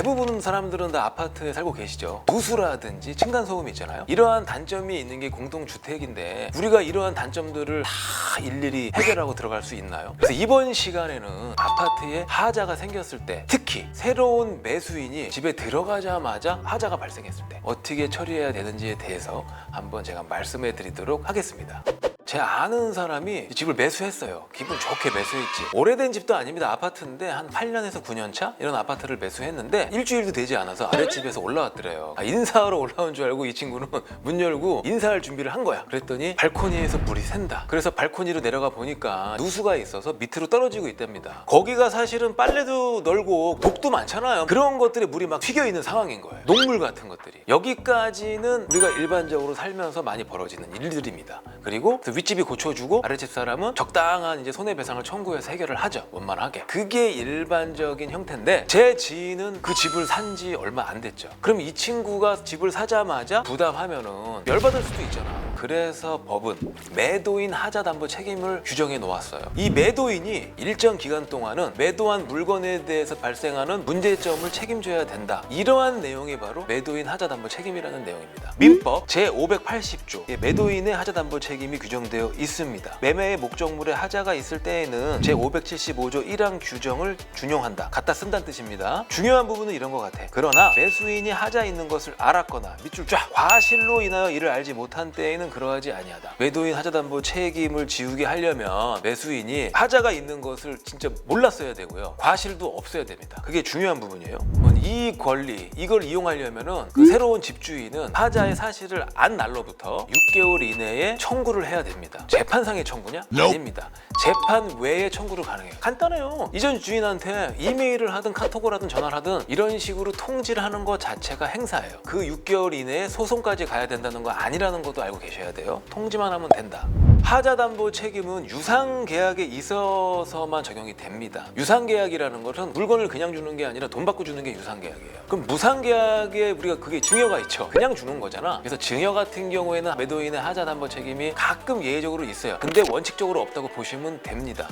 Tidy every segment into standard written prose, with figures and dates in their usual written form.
대부분 사람들은 다 아파트에 살고 계시죠. 누수라든지 층간소음이 있잖아요. 이러한 단점이 있는 게 공동주택인데 우리가 이러한 단점들을 다 일일이 해결하고 들어갈 수 있나요? 그래서 이번 시간에는 아파트에 하자가 생겼을 때, 특히 새로운 매수인이 집에 들어가자마자 하자가 발생했을 때 어떻게 처리해야 되는지에 대해서 한번 제가 말씀해 드리도록 하겠습니다. 제 아는 사람이 집을 매수했어요. 기분 좋게 매수했지. 오래된 집도 아닙니다. 아파트인데 한 8년에서 9년 차 이런 아파트를 매수했는데 일주일도 되지 않아서 아랫집에서 올라왔더래요. 인사하러 올라온 줄 알고 이 친구는 문 열고 인사할 준비를 한 거야. 그랬더니 발코니에서 물이 샌다. 그래서 발코니로 내려가 보니까 누수가 있어서 밑으로 떨어지고 있답니다. 거기가 사실은 빨래도 널고 독도 많잖아요. 그런 것들에 물이 막 튀겨 있는 상황인 거예요. 녹물 같은 것들이. 여기까지는 우리가 일반적으로 살면서 많이 벌어지는 일들입니다. 그리고 윗집이 고쳐주고 아랫집 사람은 적당한 이제 손해배상을 청구해서 해결을 하죠. 원만하게. 그게 일반적인 형태인데 제 지인은 그 집을 산 지 얼마 안 됐죠. 그럼 이 친구가 집을 사자마자 부담하면은 열받을 수도 있잖아. 그래서 법은 매도인 하자담보 책임을 규정해 놓았어요. 이 매도인이 일정 기간 동안은 매도한 물건에 대해서 발생하는 문제점을 책임져야 된다. 이러한 내용이 바로 매도인 하자담보 책임이라는 내용입니다. 민법 제580조 매도인의 하자담보 책임이 규정되어 있습니다. 매매의 목적물에 하자가 있을 때에는 제575조 1항 규정을 준용한다. 갖다 쓴다는 뜻입니다. 중요한 부분은 이런 것 같아. 그러나 매수인이 하자 있는 것을 알았거나 밑줄 쫙 과실로 인하여 이를 알지 못한 때에는 그러하지 아니하다. 매도인 하자담보 책임을 지우게 하려면 매수인이 하자가 있는 것을 진짜 몰랐어야 되고요. 과실도 없어야 됩니다. 그게 중요한 부분이에요. 이 권리, 이걸 이용하려면은 그 새로운 집주인은 하자의 사실을 안 날로부터 6개월 이내에 청구를 해야 됩니다. 재판상의 청구냐? 아닙니다. 재판 외에 청구를 가능해요. 간단해요. 이전 주인한테 이메일을 하든 카톡을 하든 전화를 하든 이런 식으로 통지를 하는 것 자체가 행사예요. 그 6개월 이내에 소송까지 가야 된다는 거 아니라는 것도 알고 계셔야 돼요. 통지만 하면 된다. 하자담보 책임은 유상계약에 있어서만 적용이 됩니다. 유상계약이라는 것은 물건을 그냥 주는 게 아니라 돈 받고 주는 게 유상계약이에요. 그럼 무상계약에 우리가 그게 증여가 있죠. 그냥 주는 거잖아. 그래서 증여 같은 경우에는 매도인의 하자담보 책임이 가끔 예외적으로 있어요. 근데 원칙적으로 없다고 보시면 됩니다.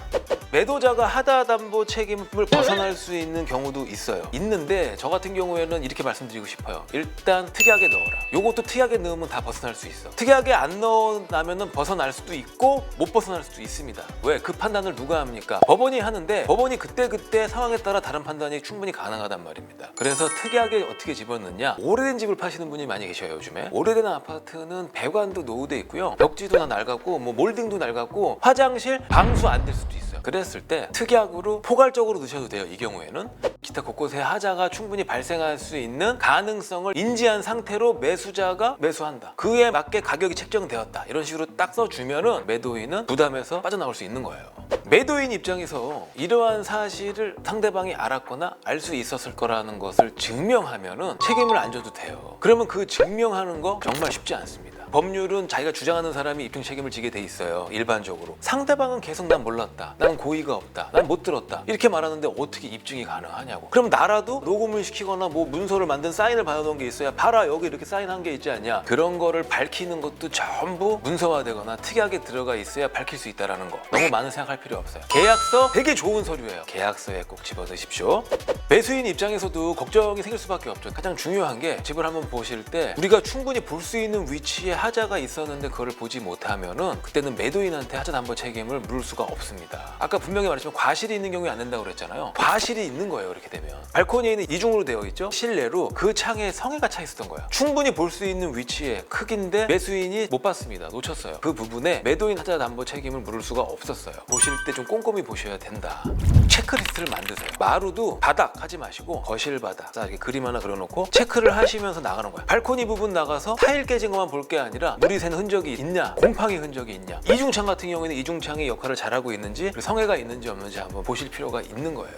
매도자가 하자담보 책임을 벗어날 수 있는 경우도 있어요. 있는데 저 같은 경우에는 이렇게 말씀드리고 싶어요. 일단 특이하게 넣어라. 요것도 특이하게 넣으면 다 벗어날 수 있어. 특이하게 안 넣어나면은 벗어날 수도 있고 못 벗어날 수도 있습니다. 왜? 그 판단을 누가 합니까? 법원이 하는데 법원이 그때 상황에 따라 다른 판단이 충분히 가능하단 말입니다. 그래서 특이하게 어떻게 집어넣냐? 오래된 집을 파시는 분이 많이 계셔요. 요즘에 오래된 아파트는 배관도 노후돼 있고요. 벽지도 다 낡았고 몰딩도 낡았고 화장실 방수 안 될 수도 있어요. 그랬을 때 특약으로 포괄적으로 넣으셔도 돼요. 이 경우에는 기타 곳곳에 하자가 충분히 발생할 수 있는 가능성을 인지한 상태로 매수자가 매수한다. 그에 맞게 가격이 책정되었다. 이런 식으로 딱 써주면은 매도인은 부담에서 빠져나올 수 있는 거예요. 매도인 입장에서 이러한 사실을 상대방이 알았거나 알 수 있었을 거라는 것을 증명하면은 책임을 안 져도 돼요. 그러면 그 증명하는 거 정말 쉽지 않습니다. 법률은 자기가 주장하는 사람이 입증 책임을 지게 돼 있어요. 일반적으로. 상대방은 계속 난 몰랐다. 난 고의가 없다. 난 못 들었다. 이렇게 말하는데 어떻게 입증이 가능하냐고. 그럼 나라도 녹음을 시키거나 문서를 만든 사인을 받아놓은 게 있어야 봐라 여기 이렇게 사인한 게 있지 않냐. 그런 거를 밝히는 것도 전부 문서화되거나 특이하게 들어가 있어야 밝힐 수 있다는 거. 너무 많은 생각할 필요 없어요. 계약서 되게 좋은 서류예요. 계약서에 꼭 집어넣으십시오. 매수인 입장에서도 걱정이 생길 수밖에 없죠. 가장 중요한 게 집을 한번 보실 때 우리가 충분히 볼 수 있는 위치에 하자가 있었는데 그걸 보지 못하면은 그때는 매도인한테 하자담보 책임을 물을 수가 없습니다. 아까 분명히 말했지만 과실이 있는 경우에 안 된다고 그랬잖아요. 과실이 있는 거예요. 이렇게 되면 발코니에 있는 이중으로 되어 있죠. 실내로 그 창에 성에가 차 있었던 거예요. 충분히 볼 수 있는 위치에 크기인데 매수인이 못 봤습니다. 놓쳤어요. 그 부분에 매도인 하자담보 책임을 물을 수가 없었어요. 보실 때 좀 꼼꼼히 보셔야 된다. 체크리스트를 만드세요. 마루도 바닥 하지 마시고 거실 바닥 이렇게 그림 하나 그려놓고 체크를 하시면서 나가는 거예요. 발코니 부분 나가서 타일 깨진 것만 볼 게 아니라 물이 샌 흔적이 있냐, 곰팡이 흔적이 있냐. 이중창 같은 경우에는 이중창이 역할을 잘하고 있는지 성에가 있는지 없는지 한번 보실 필요가 있는 거예요.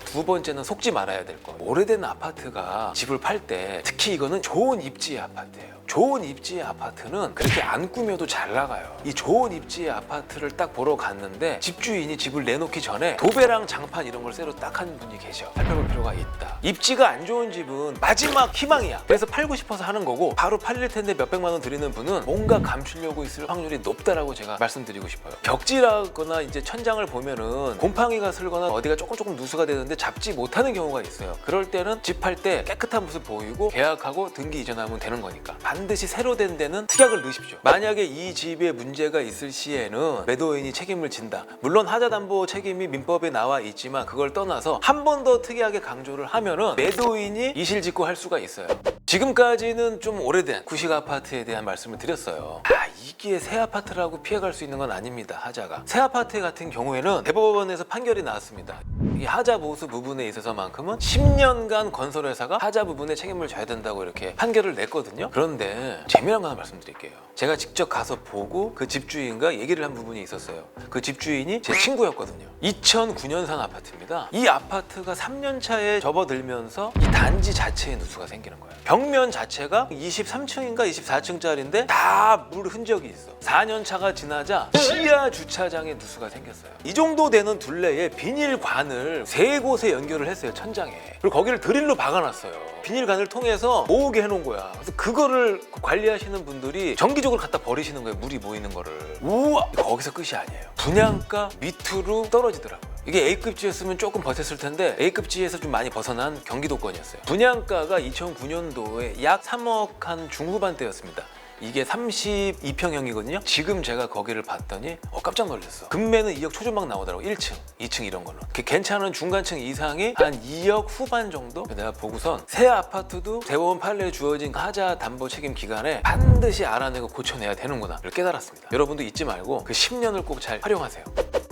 두 번째는 속지 말아야 될 거. 오래된 아파트가 집을 팔 때 특히 이거는 좋은 입지의 아파트예요. 좋은 입지의 아파트는 그렇게 안 꾸며도 잘 나가요. 이 좋은 입지의 아파트를 딱 보러 갔는데 집주인이 집을 내놓기 전에 도배랑 장판 이런 걸 새로 딱 한 분이 계셔. 살펴볼 필요가 있다. 입지가 안 좋은 집은 마지막 희망이야. 그래서 팔고 싶어서 하는 거고 바로 팔릴 텐데 몇백만 원 드리는 분은 뭔가 감추려고 있을 확률이 높다라고 제가 말씀드리고 싶어요. 벽지라거나 이제 천장을 보면은 곰팡이가 슬거나 어디가 조금 누수가 되는데 잡지 못하는 경우가 있어요. 그럴 때는 집 할 때 깨끗한 모습 보이고 계약하고 등기 이전하면 되는 거니까 반드시 새로 된 데는 특약을 넣으십시오. 만약에 이 집에 문제가 있을 시에는 매도인이 책임을 진다. 물론 하자담보 책임이 민법에 나와 있지만 그걸 떠나서 한 번 더 특이하게 강조를 하면은 매도인이 이실직고 할 수가 있어요. 지금까지는 좀 오래된 구식 아파트에 대한 말씀을 드렸어요. 이게 새 아파트라고 피해갈 수 있는 건 아닙니다. 하자가 새 아파트 같은 경우에는 대법원에서 판결이 나왔습니다. 이 하자 보수 부분에 있어서만큼은 10년간 건설회사가 하자 부분에 책임을 져야 된다고 이렇게 판결을 냈거든요. 그런데 재미난 거 하나 말씀드릴게요. 제가 직접 가서 보고 그 집주인과 얘기를 한 부분이 있었어요. 그 집주인이 제 친구였거든요. 2009년산 아파트입니다. 이 아파트가 3년 차에 접어들면서 이 단지 자체에 누수가 생기는 거예요. 벽면 자체가 23층인가 24층짜리인데 다 물 흔적이 있어. 4년 차가 지나자 지하 주차장에 누수가 생겼어요. 이 정도 되는 둘레에 비닐관을 3곳에 연결을 했어요. 천장에. 그리고 거기를 드릴로 박아놨어요. 비닐관을 통해서 모으게 해놓은 거야. 그래서 그거를 관리하시는 분들이 정기적으로 갖다 버리시는 거예요. 물이 모이는 거를. 우와! 거기서 끝이 아니에요. 분양가 밑으로 떨어지더라고요. 이게 A급지였으면 조금 버텼을 텐데 A급지에서 좀 많이 벗어난 경기도권이었어요. 분양가가 2009년도에 약 3억 한 중후반대였습니다. 이게 32평형이거든요. 지금 제가 거기를 봤더니 깜짝 놀랐어. 금매는 2억 초중반 나오더라고. 1층, 2층 이런 거는. 괜찮은 중간층 이상이 한 2억 후반 정도? 내가 보고선 새 아파트도 대법원 판례에 주어진 하자 담보 책임 기간에 반드시 알아내고 고쳐내야 되는구나 를 깨달았습니다. 여러분도 잊지 말고 그 10년을 꼭 잘 활용하세요.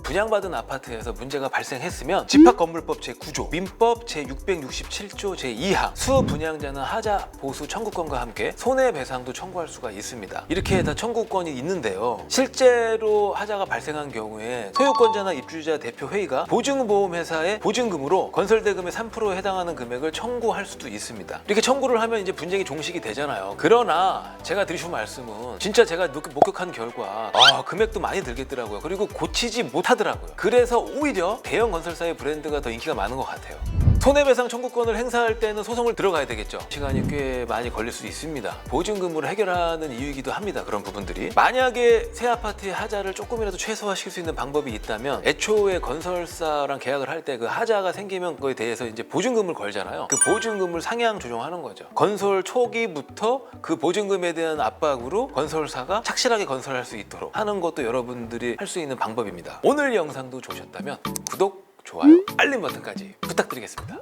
분양받은 아파트에서 문제가 발생했으면 집합건물법 제9조, 민법 제667조 제2항 수분양자는 하자 보수 청구권과 함께 손해배상도 청구할 수가 있습니다. 이렇게 다 청구권이 있는데요. 실제로 하자가 발생한 경우에 소유권자나 입주자 대표회의가 보증보험회사의 보증금으로 건설대금의 3%에 해당하는 금액을 청구할 수도 있습니다. 이렇게 청구를 하면 이제 분쟁이 종식이 되잖아요. 그러나 제가 드리신 말씀은 진짜 제가 목격한 결과 금액도 많이 들겠더라고요. 그리고 고치지 못하더라고요. 그래서 오히려 대형 건설사의 브랜드가 더 인기가 많은 것 같아요. 손해배상 청구권을 행사할 때는 소송을 들어가야 되겠죠. 시간이 꽤 많이 걸릴 수 있습니다. 보증금으로 해결하는 이유이기도 합니다. 그런 부분들이. 만약에 새 아파트의 하자를 조금이라도 최소화시킬 수 있는 방법이 있다면 애초에 건설사랑 계약을 할 때 그 하자가 생기면 그거에 대해서 이제 보증금을 걸잖아요. 그 보증금을 상향 조정하는 거죠. 건설 초기부터 그 보증금에 대한 압박으로 건설사가 착실하게 건설할 수 있도록 하는 것도 여러분들이 할 수 있는 방법입니다. 오늘 영상도 좋으셨다면 구독, 좋아요, 알림 버튼까지 부탁드리겠습니다.